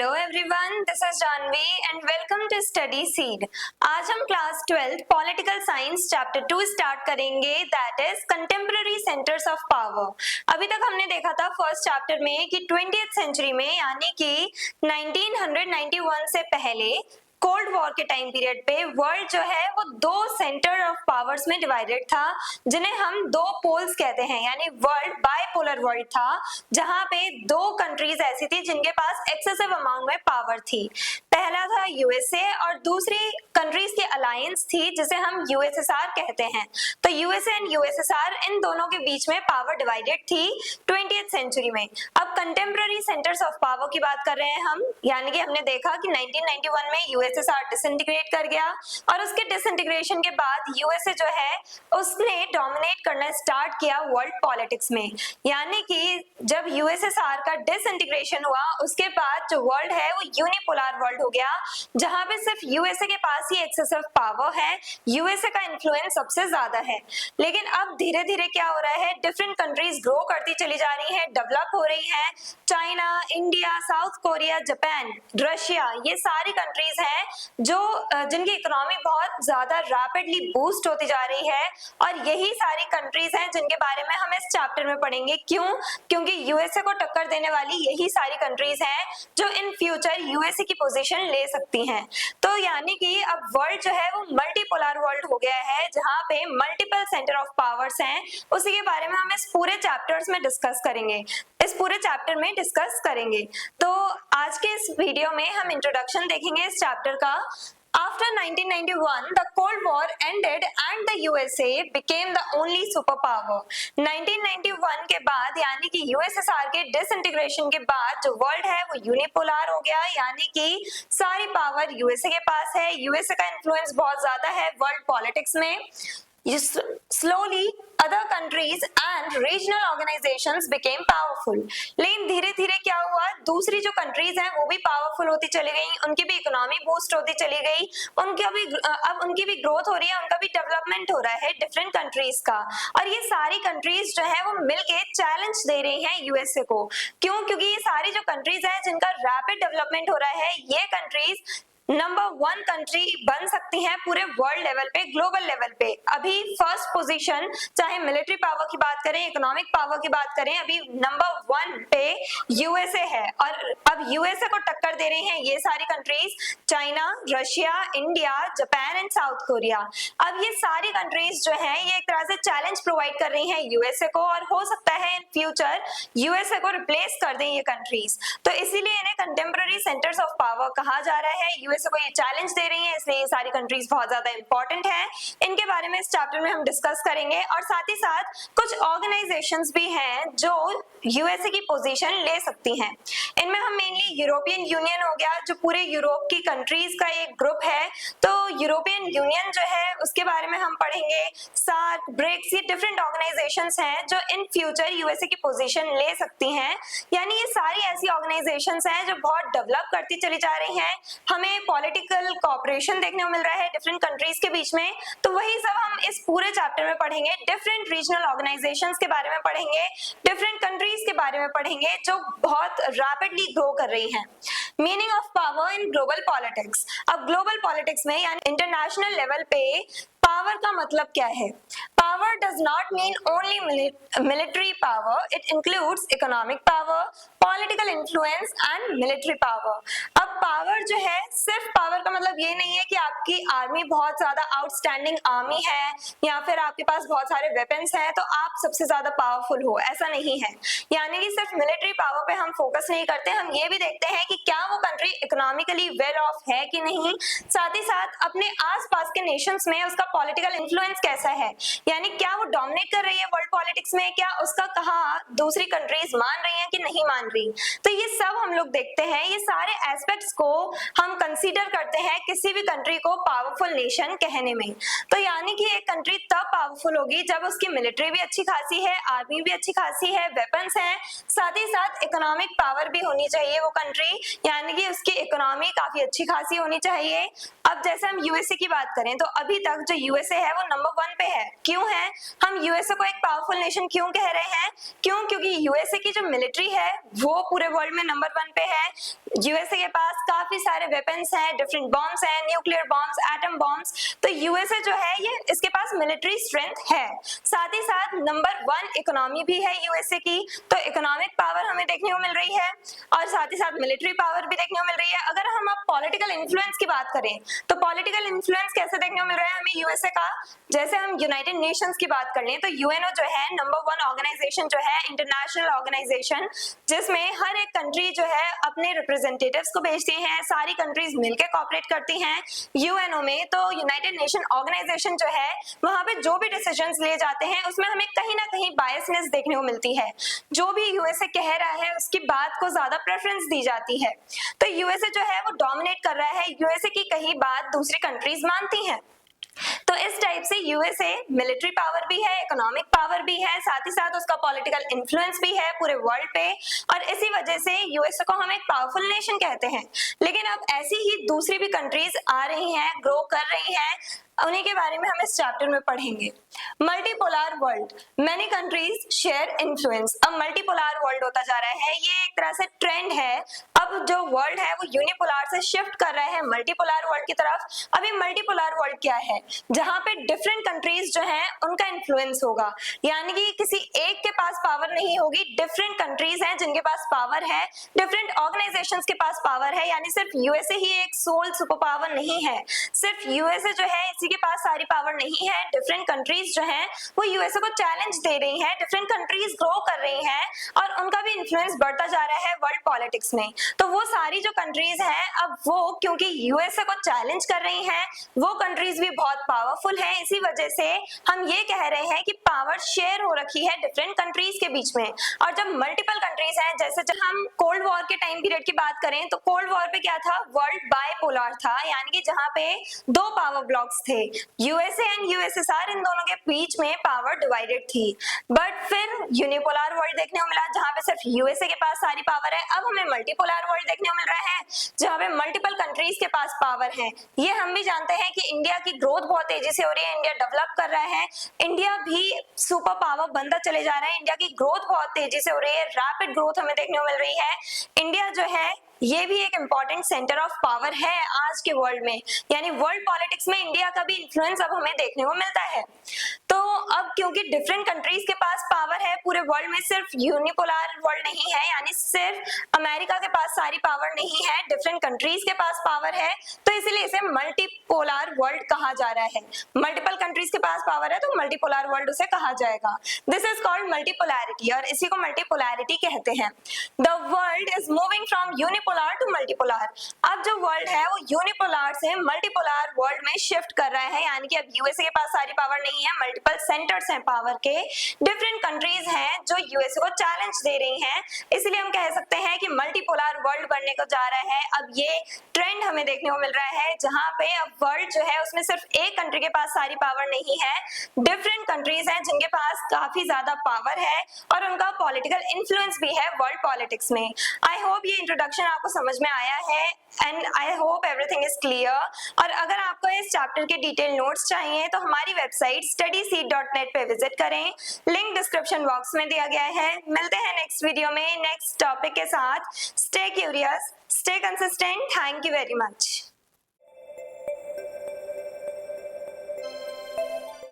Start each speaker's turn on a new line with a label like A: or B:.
A: Hello everyone, this is Janvi and welcome to study seed. आज हम class 12 political science chapter 2 start करेंगे, that is contemporary centres of power. अभी तक हमने देखा था फर्स्ट चैप्टर में कि 20th सेंचुरी में यानी कि 1991 से पहले कोल्ड वॉर के टाइम पीरियड पे वर्ल्ड जो है वो दो सेंटर ऑफ पावर्स में डिवाइडेड था, जिन्हें हम दो पोल्स कहते हैं, यानी वर्ल्ड बाइपोलर वर्ल्ड था, जहां पे दो कंट्रीज ऐसी थी जिनके पास एक्सेसिव अमाउंट में पावर थी। पहला था यूएसए और दूसरी कंट्रीज की अलायंस थी जिसे हम यूएसएसआर कहते हैं। तो यूएसए एंड यूएसएसआर, इन दोनों के बीच में पावर डिवाइडेड थी 20th सेंचुरी में। अब कंटेम्पररी सेंटर्स ऑफ पावर की बात कर रहे हैं हम, यानी कि हमने देखा कि 1991 में यूएसएसआर डिसइंटीग्रेट कर गया और उसके डिसइंटीग्रेशन के बाद यूएसए जो है उसने डोमिनेट करना स्टार्ट किया वर्ल्ड पॉलिटिक्स में। यानी कि जब यूएसएसआर का डिसइंटीग्रेशन हुआ उसके बाद जो वर्ल्ड है वो यूनिपोलर वर्ल्ड हो गया, जहां पे सिर्फ यूएसए के पास ही एक्सेसिव पावर है, यूएसए का इन्फ्लुएंस सबसे ज्यादा है। लेकिन अब धीरे धीरे क्या हो रहा है, डिफरेंट कंट्रीज ग्रो करती चली जा रही हैं, डेवलप हो रही हैं। China, India, south Korea, Japan, Russia, ये सारी कंट्रीज हैं जो जिनकी इकोनॉमी बहुत ज्यादा रैपिडली बूस्ट होती जा रही है, और यही सारी कंट्रीज हैं जिनके बारे में हम इस चैप्टर में पढ़ेंगे। क्यों? क्योंकि यूएसए को टक्कर देने वाली यही सारी कंट्रीज हैं जो इन फ्यूचर यूएसए की पोजीशन ले सकती हैं। तो यानी कि अब वर्ल्ड जो है वो मल्टीपोलर वर्ल्ड हो गया है, जहां पे मल्टीपल सेंटर ऑफ पावर्स हैं। उसी के बारे में हम इस पूरे चैप्टर्स में डिस्कस करेंगे, इस पूरे चैप्टर में डिस्कस करेंगे। तो आज के इस वीडियो में हम इंट्रोडक्शन देखेंगे इस चैप्टर का। After 1991, the Cold War ended and the USA became the only superpower. 1991 के बाद यानी कि यूएसएसआर के डिसइंटीग्रेशन के बाद जो वर्ल्ड है वो यूनिपोलर हो गया, यानी कि सारी पावर यूएसए के पास है, यूएसए का इन्फ्लुएंस बहुत ज्यादा है वर्ल्ड पॉलिटिक्स में। Slowly, other countries and regional organizations became powerful. लेकिन धीरे धीरे क्या हुआ, दूसरी जो कंट्रीज हैं वो भी पावरफुल होती चली गई, उनकी भी इकोनॉमी बूस्ट होती चली गई, अब उनकी भी ग्रोथ हो रही है, उनका भी डेवलपमेंट हो रहा है डिफरेंट कंट्रीज का। और ये सारी कंट्रीज जो है वो मिलके चैलेंज दे रही हैं यूएसए को। क्यों? क्योंकि ये सारी जो कंट्रीज हैं जिनका रैपिड डेवलपमेंट हो रहा है, ये कंट्रीज नंबर 1 कंट्री बन सकती हैं पूरे वर्ल्ड लेवल पे, ग्लोबल लेवल पे। अभी फर्स्ट पोजीशन, चाहे मिलिट्री पावर की बात करें, इकोनॉमिक पावर की बात करें, अभी नंबर 1 पे यूएसए है, और अब यूएसए को टक्कर दे रही हैं ये सारी countries, China, Russia, India, Japan and south Korea. अब ये सारी कंट्रीज जो हैं ये एक तरह से चैलेंज प्रोवाइड कर रही हैं यूएसए को, और हो सकता है इन फ्यूचर यूएसए को रिप्लेस कर दें ये कंट्रीज। तो इसीलिए इन्हें कंटेम्पररी सेंटर्स ऑफ पावर कहा जा रहा है। यूएसए को ये चैलेंज दे रही हैं, इसलिए ये सारी कंट्रीज बहुत ज्यादा इंपॉर्टेंट हैं। इनके बारे में इस चैप्टर में हम डिस्कस करेंगे, और साथ ही साथ कुछ ऑर्गेनाइजेशंस भी हैं जो यूएसए की पोजीशन ले सकती हैं। इनमें हम मेनली यूरोपियन यूनियन हो गया, जो पूरे यूरोप की कंट्रीज का एक ग्रुप है। तो यूरोपियन यूनियन जो है उसके बारे में हम पढ़ेंगे। सार्क, ब्रिक्स, ये डिफरेंट ऑर्गेनाइजेशंस हैं जो इन फ्यूचर यूएसए की पोजीशन ले सकती हैं। यानी ये सारी ऐसी ऑर्गेनाइजेशंस हैं जो बहुत डेवलप करती चली जा रही हैं। हमें पॉलिटिकल कोऑपरेशन देखने को मिल रहा है डिफरेंट कंट्रीज के बीच में। तो वही सब हम इस पूरे चैप्टर में पढ़ेंगे। डिफरेंट रीजनल ऑर्गेनाइजेशंस के बारे में पढ़ेंगे, डिफरेंट कंट्रीज के बारे में पढ़ेंगे जो बहुत रैपिडली ग्रो कर रही हैं। Meaning of power in global politics. अब ग्लोबल पॉलिटिक्स में यानी इंटरनेशनल लेवल पे पावर का मतलब क्या है? Power does not mean only military power, it includes economic power, political influence and military power. अब पावर जो है, सिर्फ पावर का मतलब ये नहीं है कि आपकी आर्मी बहुत ज्यादा आउटस्टैंडिंग आर्मी है या फिर आपके पास बहुत सारे वेपन्स हैं तो आप सबसे ज्यादा पावरफुल हो, ऐसा नहीं है। यानी कि सिर्फ मिलिट्री पावर पे हम फोकस नहीं करते, हम ये भी देखते हैं कि क्या वो कंट्री इकोनॉमिकली वेल ऑफ है कि नहीं, साथ ही साथ अपने आसपास के नेशंस में उसका पॉलिटिकल इन्फ्लुएंस कैसा है, यानी क्या वो डोमिनेट कर रही है वर्ल्ड पॉलिटिक्स में, क्या उसका कहा दूसरी कंट्रीज मान रही हैं कि नहीं मान रही। तो ये सब हम लोग देखते हैं, ये सारे एस्पेक्ट्स को हम कंसीडर करते हैं किसी भी कंट्री को पावरफुल नेशन कहने में। तो यानी कि एक कंट्री तब पावरफुल होगी जब उसकी मिलिट्री भी अच्छी खासी है, आर्मी भी अच्छी खासी है, वेपन्स हैं, साथ ही साथ इकोनॉमिक पावर भी होनी चाहिए वो कंट्री, यानी कि उसकी इकोनॉमी काफी अच्छी खासी होनी चाहिए। अब जैसे हम यूएसए की बात करें तो अभी तक जो यूएसए है वो नंबर 1 पे है। क्यों है? हम यूएसए को एक पावरफुल नेशन क्यों कह रहे हैं? क्योंकि यूएसए की जो मिलिट्री है वो पूरे वर्ल्ड में नंबर 1 पे है। यूएसए के पास काफी सारे वेपन्स हैं, डिफरेंट बॉम्ब्स हैं, न्यूक्लियर बॉम्ब्स, एटम बॉम्ब्स। तो यूएसए जो है ये इसके पास मिलिट्री स्ट्रेंथ है। साथ ही साथ नंबर 1 इकोनॉमी भी है यूएसए की, तो इकोनॉमिक पावर हमें देखने को मिल रही है और साथ ही साथ मिलिट्री पावर भी देखने को मिल रही है। अगर हम अब पॉलिटिकल इन्फ्लुएंस की बात करें तो पॉलिटिकल इन्फ्लुएंस कैसे देखने को मिल रहा है हमें यूएसए का? जैसे हम यूनाइटेड नेशंस की बात कर लें तो यूएनओ जो है नंबर 1 ऑर्गेनाइजेशन जो है, इंटरनेशनल ऑर्गेनाइजेशन, जिसमें हर एक कंट्री जो है अपने रिप्रेजेंटेटिव्स को भेजती हैं, सारी कंट्रीज मिलकर कोऑपरेट करती हैं यूएनओ में। तो यूनाइटेड नेशन ऑर्गेनाइजेशन जो है वहां पे जो भी डिसीजंस लिए जाते हैं उसमें हमें कहीं ना कहीं बायसनेस देखने को मिलती है। जो भी यूएसए कह रहा है उसकी बात को ज्यादा प्रेफरेंस दी जाती है। तो यूएसए जो है वो डोमिनेट कर रहा है, यूएसए की कही बात दूसरी कंट्रीज मानती हैं। तो इस टाइप से यूएसए मिलिट्री पावर भी है, इकोनॉमिक पावर भी है, साथ ही साथ उसका पॉलिटिकल इन्फ्लुएंस भी है पूरे वर्ल्ड पे, और इसी वजह से यूएसए को हम एक पावरफुल नेशन कहते हैं। लेकिन अब ऐसी ही दूसरी भी कंट्रीज आ रही हैं, ग्रो कर रही हैं, उन्हीं के बारे में हम इस चैप्टर में पढ़ेंगे। Multipolar world, many countries share influence. अब मल्टीपोलर वर्ल्ड होता जा रहा है, ये एक तरह से ट्रेंड है। अब जो वर्ल्ड है वो यूनिपोलर से शिफ्ट कर रहा है मल्टीपोलर वर्ल्ड की तरफ। अभी मल्टीपोलर वर्ल्ड क्या है? जहां पे डिफरेंट कंट्रीज जो हैं उनका इन्फ्लुएंस होगा, यानी कि किसी एक के पास पावर नहीं होगी, डिफरेंट कंट्रीज हैं जिनके पास पावर है, डिफरेंट ऑर्गेनाइजेशंस के पास पावर है, यानी सिर्फ यूएसए ही एक सोल सुपर पावर नहीं है। सिर्फ यूएसए जो है इसी के पास सारी पावर नहीं है, डिफरेंट कंट्रीज जो हैं वो यूएसए को चैलेंज दे रही हैं, डिफरेंट कंट्रीज ग्रो कर रही हैं और उनका भी इन्फ्लुएंस बढ़ता जा रहा है वर्ल्ड पॉलिटिक्स में। तो वो सारी जो कंट्रीज हैं अब वो क्योंकि यूएसए को चैलेंज कर रही हैं, वो कंट्रीज भी बहुत पावरफुल हैं, इसी वजह से हम ये कह रहे हैं कि पावर शेयर हो रखी है डिफरेंट कंट्रीज के बीच में। और जब मल्टीपल कंट्रीज हैं, जैसे जब हम कोल्ड वॉर के टाइम पीरियड की बात करें तो कोल्ड वॉर पे क्या था? वर्ल्ड बाइपोलर था, यानी कि जहां पे दो पावर ब्लॉक्स थे, यूएसए एंड यूएसएसआर, इन दोनों के बीच में पावर डिवाइडेड थी। बट फिर यूनिपोलर वर्ल्ड देखने को मिला जहां पे सिर्फ यूएसए के पास सारी पावर है। अब हमें मल्टीपोलर वर्ल्ड देखने को मिल रहा है जहां पे मल्टीपल कंट्रीज के पास पावर है। ये हम भी जानते हैं कि इंडिया की ग्रोथ बहुत तेजी से हो रही है, इंडिया डेवलप कर रहा है, इंडिया भी सुपर पावर बनता चले जा रहा है, इंडिया की ग्रोथ बहुत तेजी से हो रही है, रैपिड ग्रोथ हमें देखने को मिल रही है। इंडिया जो है ये भी एक इम्पॉर्टेंट सेंटर ऑफ पावर है आज के वर्ल्ड में, यानी वर्ल्ड पॉलिटिक्स में इंडिया का भी इन्फ्लुएंस अब हमें देखने को मिलता है। तो अब क्योंकि डिफरेंट कंट्रीज के पास पावर है पूरे वर्ल्ड में, सिर्फ यूनिपोलर वर्ल्ड नहीं है, यानी सिर्फ अमेरिका के पास सारी पावर नहीं है, डिफरेंट कंट्रीज के पास पावर है, तो इसीलिए इसे मल्टीपोलर वर्ल्ड कहा जा रहा है। मल्टीपल कंट्रीज के पास पावर है तो मल्टीपोलर वर्ल्ड उसे कहा जाएगा। दिस इज कॉल्ड मल्टीपोलैरिटी और इसी को मल्टीपोलैरिटी कहते हैं। The world is moving from unipolar to multipolar. अब जो वर्ल्ड है वो यूनिपोलर से मल्टीपोलर वर्ल्ड में शिफ्ट कर रहा है, यानी कि अब यूएसए के पास सारी पावर नहीं है, मल्टीपल सेंटर्स हैं पावर के, डिफरेंट कंट्रीज हैं जो यूएसए को चैलेंज दे रही हैं, इसलिए हम कह सकते हैं कि मल्टीपोलर वर्ल्ड बनने को जा रहा है। अब ये ट्रेंड हमें देखने को मिल रहा है जहां पे अब वर्ल्ड जो है उसमें सिर्फ एक कंट्री के पास सारी पावर नहीं है, डिफरेंट कंट्रीज हैं जिनके पास काफी ज्यादा पावर है और उनका पॉलिटिकल इन्फ्लुएंस भी है वर्ल्ड पॉलिटिक्स में। आई होप ये इंट्रोडक्शन आपको समझ में आया है and I hope everything is clear. और अगर आपको इस चैप्टर के डिटेल नोट्स चाहिए तो हमारी वेबसाइट studyseed.net पे विजिट करें, लिंक डिस्क्रिप्शन बॉक्स में दिया गया है। मिलते हैं नेक्स्ट वीडियो में नेक्स्ट टॉपिक के साथ। Stay curious, stay consistent. Thank you very much.